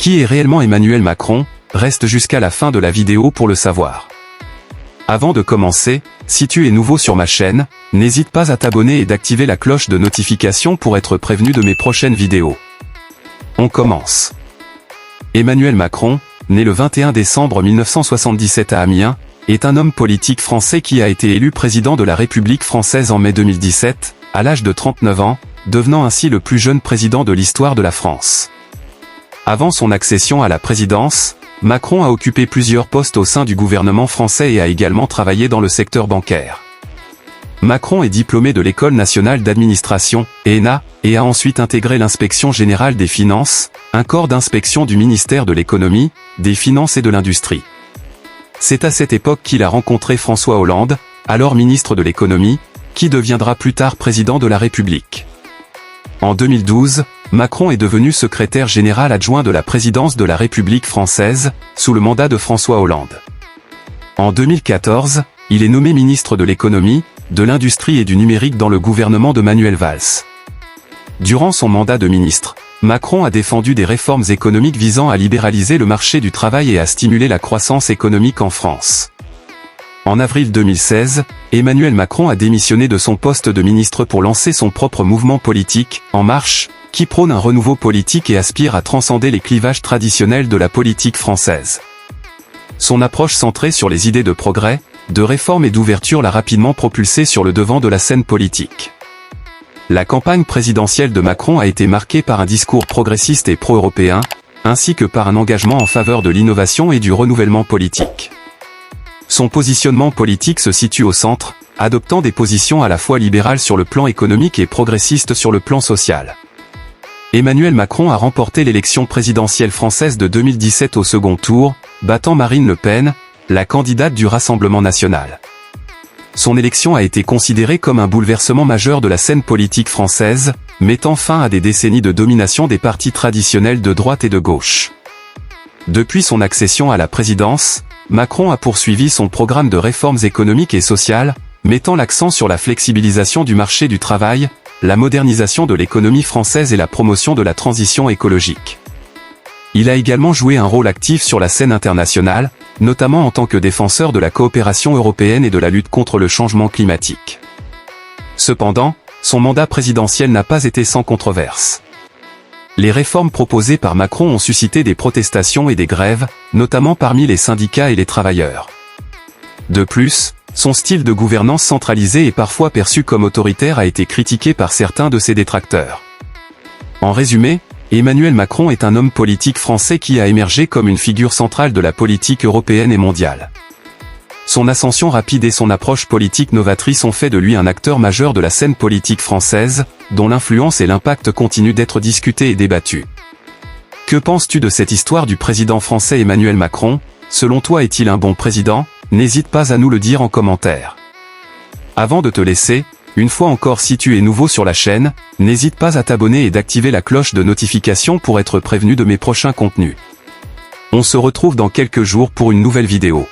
Qui est réellement Emmanuel Macron? Reste jusqu'à la fin de la vidéo pour le savoir. Avant de commencer, si tu es nouveau sur ma chaîne, n'hésite pas à t'abonner et d'activer la cloche de notification pour être prévenu de mes prochaines vidéos. On commence. Emmanuel Macron, né le 21 décembre 1977 à Amiens, est un homme politique français qui a été élu président de la République française en mai 2017, à l'âge de 39 ans, devenant ainsi le plus jeune président de l'histoire de la France. Avant son accession à la présidence, Macron a occupé plusieurs postes au sein du gouvernement français et a également travaillé dans le secteur bancaire. Macron est diplômé de l'École nationale d'administration, ENA, et a ensuite intégré l'Inspection générale des finances, un corps d'inspection du ministère de l'économie, des finances et de l'industrie. C'est à cette époque qu'il a rencontré François Hollande, alors ministre de l'économie, qui deviendra plus tard président de la République. En 2012, Macron est devenu secrétaire général adjoint de la présidence de la République française, sous le mandat de François Hollande. En 2014, il est nommé ministre de l'économie, de l'industrie et du numérique dans le gouvernement de Manuel Valls. Durant son mandat de ministre, Macron a défendu des réformes économiques visant à libéraliser le marché du travail et à stimuler la croissance économique en France. En avril 2016, Emmanuel Macron a démissionné de son poste de ministre pour lancer son propre mouvement politique, En Marche, qui prône un renouveau politique et aspire à transcender les clivages traditionnels de la politique française. Son approche centrée sur les idées de progrès, de réforme et d'ouverture l'a rapidement propulsé sur le devant de la scène politique. La campagne présidentielle de Macron a été marquée par un discours progressiste et pro-européen, ainsi que par un engagement en faveur de l'innovation et du renouvellement politique. Son positionnement politique se situe au centre, adoptant des positions à la fois libérales sur le plan économique et progressistes sur le plan social. Emmanuel Macron a remporté l'élection présidentielle française de 2017 au second tour, battant Marine Le Pen, la candidate du Rassemblement national. Son élection a été considérée comme un bouleversement majeur de la scène politique française, mettant fin à des décennies de domination des partis traditionnels de droite et de gauche. Depuis son accession à la présidence, Macron a poursuivi son programme de réformes économiques et sociales, mettant l'accent sur la flexibilisation du marché du travail, la modernisation de l'économie française et la promotion de la transition écologique. Il a également joué un rôle actif sur la scène internationale, notamment en tant que défenseur de la coopération européenne et de la lutte contre le changement climatique. Cependant, son mandat présidentiel n'a pas été sans controverse. Les réformes proposées par Macron ont suscité des protestations et des grèves, notamment parmi les syndicats et les travailleurs. De plus, son style de gouvernance centralisé et parfois perçu comme autoritaire a été critiqué par certains de ses détracteurs. En résumé, Emmanuel Macron est un homme politique français qui a émergé comme une figure centrale de la politique européenne et mondiale. Son ascension rapide et son approche politique novatrice ont fait de lui un acteur majeur de la scène politique française, dont l'influence et l'impact continuent d'être discutés et débattus. Que penses-tu de cette histoire du président français Emmanuel Macron? Selon toi, est-il un bon président? N'hésite pas à nous le dire en commentaire. Avant de te laisser, une fois encore, si tu es nouveau sur la chaîne, n'hésite pas à t'abonner et d'activer la cloche de notification pour être prévenu de mes prochains contenus. On se retrouve dans quelques jours pour une nouvelle vidéo.